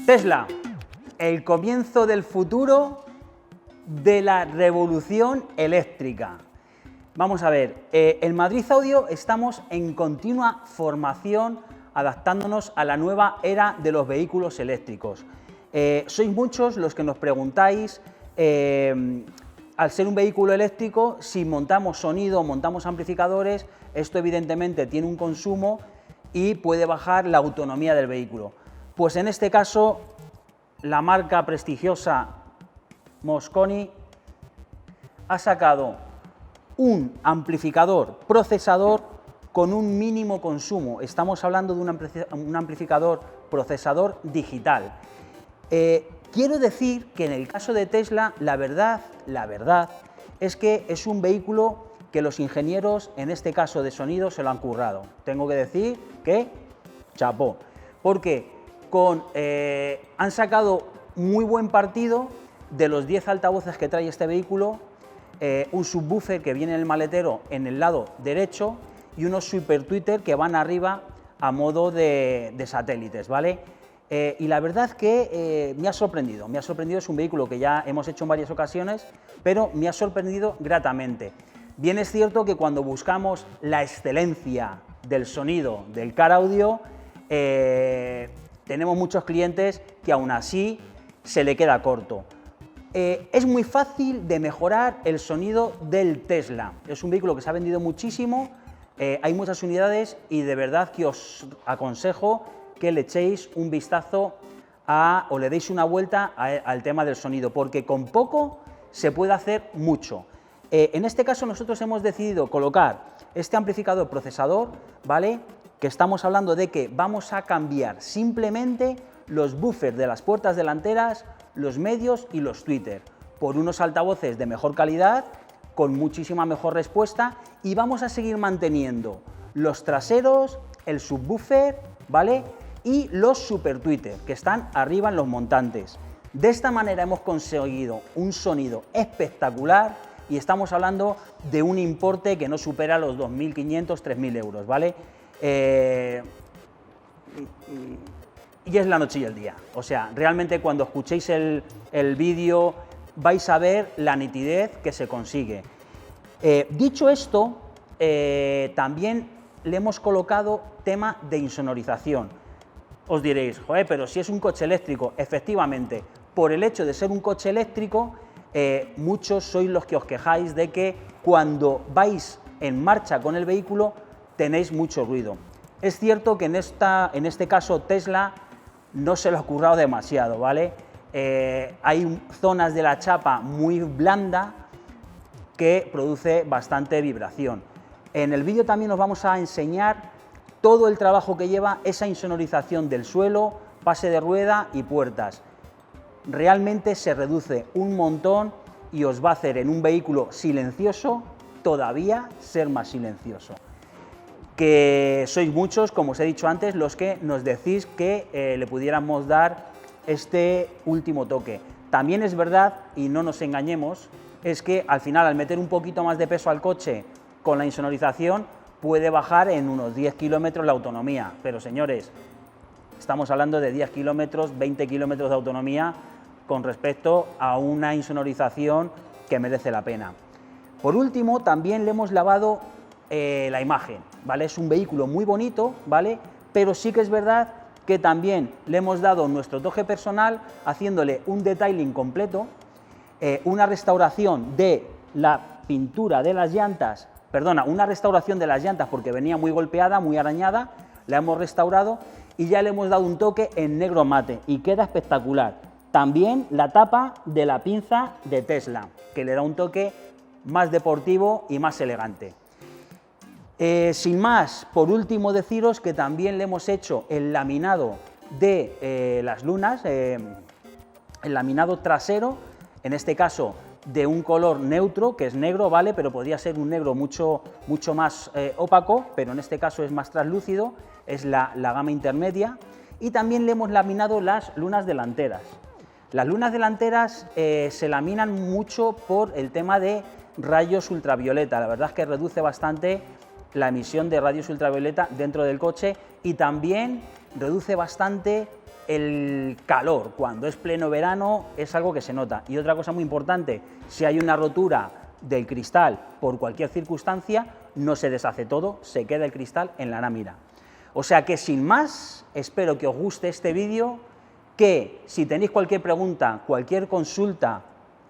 Tesla, el comienzo del futuro de la revolución eléctrica. Vamos a ver, en Madrid Audio estamos en continua formación, adaptándonos a la nueva era de los vehículos eléctricos. Sois muchos los que nos preguntáis, al ser un vehículo eléctrico, si montamos sonido, montamos amplificadores, esto evidentemente tiene un consumo y puede bajar la autonomía del vehículo. Pues en este caso, la marca prestigiosa Mosconi ha sacado un amplificador procesador con un mínimo consumo. Estamos hablando de un amplificador procesador digital. Quiero decir que en el caso de Tesla, la verdad es que es un vehículo que los ingenieros, en este caso de sonido, se lo han currado. Tengo que decir que chapó, porque han sacado muy buen partido de los 10 altavoces que trae este vehículo, un subwoofer que viene en el maletero en el lado derecho y unos super tweeter que van arriba a modo de satélites, ¿vale? Y la verdad que me ha sorprendido, es un vehículo que ya hemos hecho en varias ocasiones, pero me ha sorprendido gratamente. Bien es cierto que cuando buscamos la excelencia del sonido del car audio, tenemos muchos clientes que aún así se le queda corto. Es muy fácil de mejorar el sonido del Tesla, es un vehículo que se ha vendido muchísimo, hay muchas unidades y de verdad que os aconsejo que le echéis un vistazo o le deis una vuelta al tema del sonido, porque con poco se puede hacer mucho. En este caso nosotros hemos decidido colocar este amplificador procesador, ¿vale? Que estamos hablando de que vamos a cambiar simplemente los buffers de las puertas delanteras, los medios y los tweeters por unos altavoces de mejor calidad, con muchísima mejor respuesta, y vamos a seguir manteniendo los traseros, el subwoofer, ¿vale? Y los super tweeters que están arriba en los montantes. De esta manera hemos conseguido un sonido espectacular y estamos hablando de un importe que no supera los 2.500, 3.000 euros, ¿vale? Y es la noche y el día. O sea, realmente cuando escuchéis el vídeo vais a ver la nitidez que se consigue. Dicho esto, también le hemos colocado tema de insonorización. Os diréis, joder, pero si es un coche eléctrico, efectivamente, por el hecho de ser un coche eléctrico, muchos sois los que os quejáis de que cuando vais en marcha con el vehículo tenéis mucho ruido. Es cierto que en este caso Tesla no se lo ha currado demasiado, ¿vale? Hay zonas de la chapa muy blanda que produce bastante vibración. En el vídeo también os vamos a enseñar todo el trabajo que lleva esa insonorización del suelo, pase de rueda y puertas. Realmente se reduce un montón y os va a hacer en un vehículo silencioso todavía ser más silencioso. Que sois muchos, como os he dicho antes, los que nos decís que le pudiéramos dar este último toque. También es verdad, y no nos engañemos, es que al final, al meter un poquito más de peso al coche con la insonorización, puede bajar en unos 10 kilómetros la autonomía. Pero señores, estamos hablando de 10 kilómetros, 20 kilómetros de autonomía con respecto a una insonorización que merece la pena. Por último, también le hemos lavado la imagen, ¿vale? Es un vehículo muy bonito, ¿vale? Pero sí que es verdad que también le hemos dado nuestro toque personal haciéndole un detailing completo, una restauración de la pintura de las llantas, una restauración de las llantas porque venía muy golpeada, muy arañada, la hemos restaurado y ya le hemos dado un toque en negro mate y queda espectacular. También la tapa de la pinza de Tesla, que le da un toque más deportivo y más elegante. Sin más, por último deciros que también le hemos hecho el laminado de las lunas, el laminado trasero, en este caso de un color neutro, que es negro, ¿vale? Pero podría ser un negro mucho más opaco, pero en este caso es más translúcido, es la gama intermedia. Y también le hemos laminado las lunas delanteras. Las lunas delanteras se laminan mucho por el tema de rayos ultravioleta, la verdad es que reduce bastante la emisión de rayos ultravioleta dentro del coche y también reduce bastante el calor, cuando es pleno verano, es algo que se nota. Y otra cosa muy importante, si hay una rotura del cristal por cualquier circunstancia, no se deshace todo, se queda el cristal en la lámina. O sea que sin más, espero que os guste este vídeo, que si tenéis cualquier pregunta, cualquier consulta,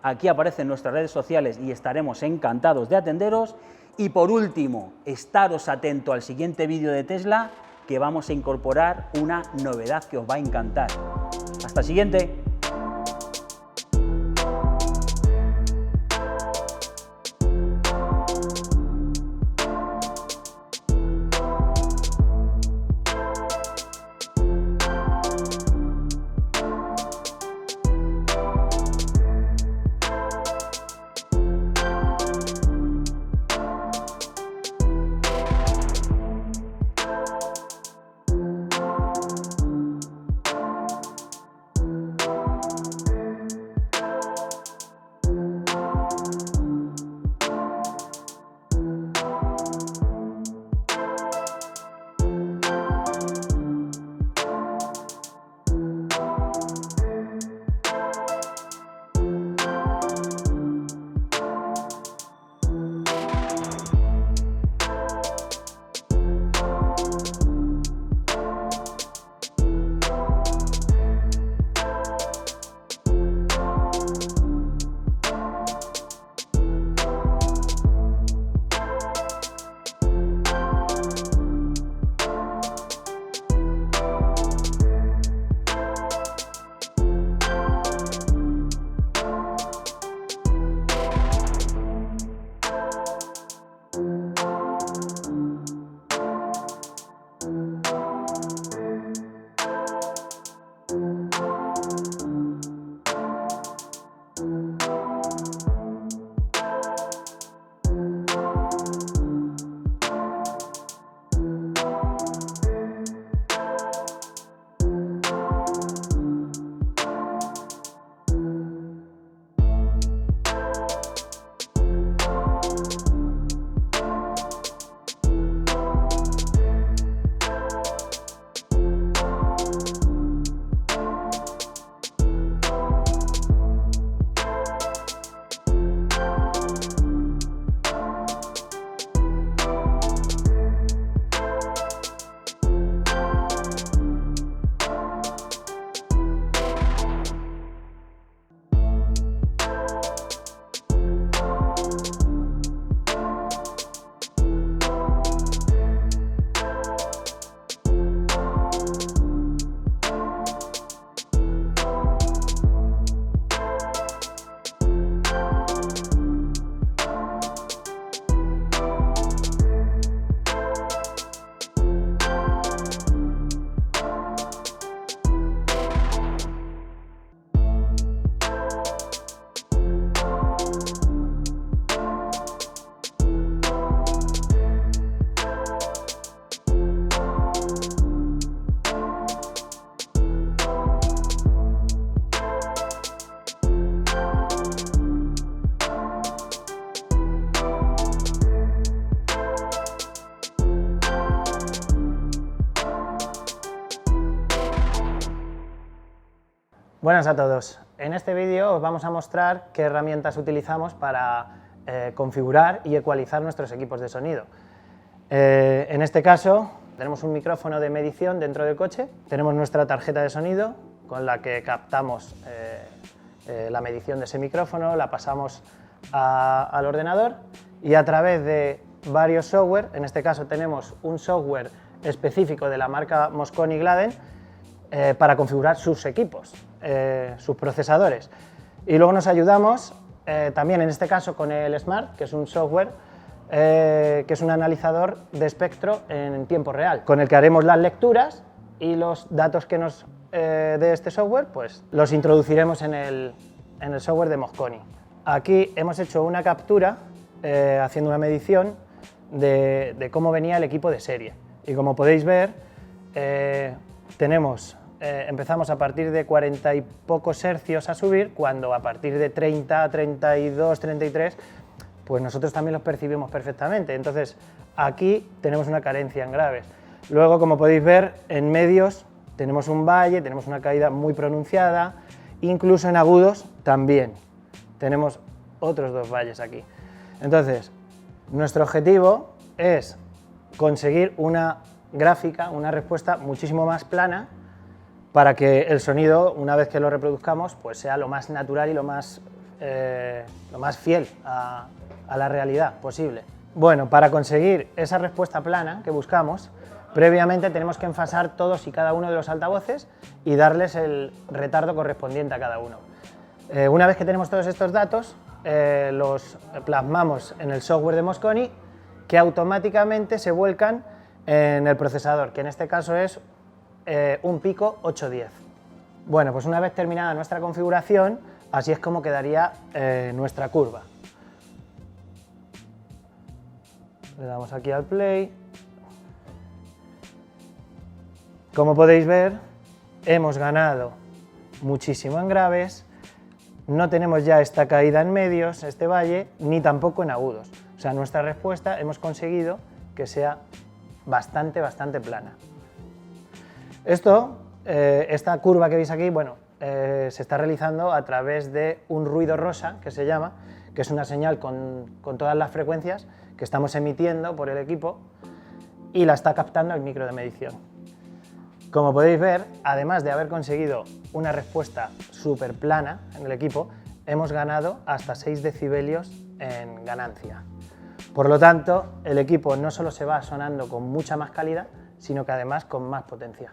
aquí aparecen nuestras redes sociales y estaremos encantados de atenderos. Y por último, estaros atentos al siguiente vídeo de Tesla, que vamos a incorporar una novedad que os va a encantar. Hasta el siguiente. Buenas a todos. En este vídeo os vamos a mostrar qué herramientas utilizamos para configurar y ecualizar nuestros equipos de sonido. En este caso tenemos un micrófono de medición dentro del coche, tenemos nuestra tarjeta de sonido con la que captamos la medición de ese micrófono, la pasamos al ordenador y a través de varios software, en este caso tenemos un software específico de la marca Mosconi Gladden para configurar sus equipos, sus procesadores. Y luego nos ayudamos también en este caso con el Smart, que es un software que es un analizador de espectro en tiempo real, con el que haremos las lecturas y los datos que nos dé este software, pues los introduciremos en el software de Mosconi. Aquí hemos hecho una captura haciendo una medición de cómo venía el equipo de serie. Y como podéis ver, empezamos a partir de 40 y pocos hercios a subir, cuando a partir de 30, 32, 33, pues nosotros también los percibimos perfectamente. Entonces, aquí tenemos una carencia en graves. Luego, como podéis ver, en medios tenemos un valle, tenemos una caída muy pronunciada, incluso en agudos también. Tenemos otros 2 valles aquí. Entonces, nuestro objetivo es conseguir una gráfica, una respuesta muchísimo más plana para que el sonido, una vez que lo reproduzcamos, pues sea lo más natural y lo más fiel a la realidad posible. Bueno, para conseguir esa respuesta plana que buscamos, previamente tenemos que enfasar todos y cada uno de los altavoces y darles el retardo correspondiente a cada uno. Una vez que tenemos todos estos datos, los plasmamos en el software de Mosconi, que automáticamente se vuelcan en el procesador, que en este caso es un Pico 810. Bueno, pues una vez terminada nuestra configuración, así es como quedaría nuestra curva. Le damos aquí al play. Como podéis ver, hemos ganado muchísimo en graves, no tenemos ya esta caída en medios, este valle, ni tampoco en agudos. O sea, nuestra respuesta hemos conseguido que sea bastante plana. Esta curva que veis aquí, bueno, se está realizando a través de un ruido rosa, que se llama, que es una señal con todas las frecuencias que estamos emitiendo por el equipo y la está captando el micro de medición. Como podéis ver, además de haber conseguido una respuesta súper plana en el equipo, hemos ganado hasta 6 decibelios en ganancia. Por lo tanto, el equipo no solo se va sonando con mucha más calidad, sino que además con más potencia.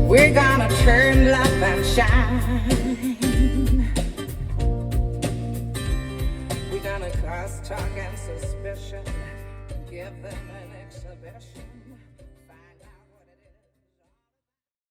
We're gonna turn love and shine. We're gonna cause talk and suspicion, give them an exhibition.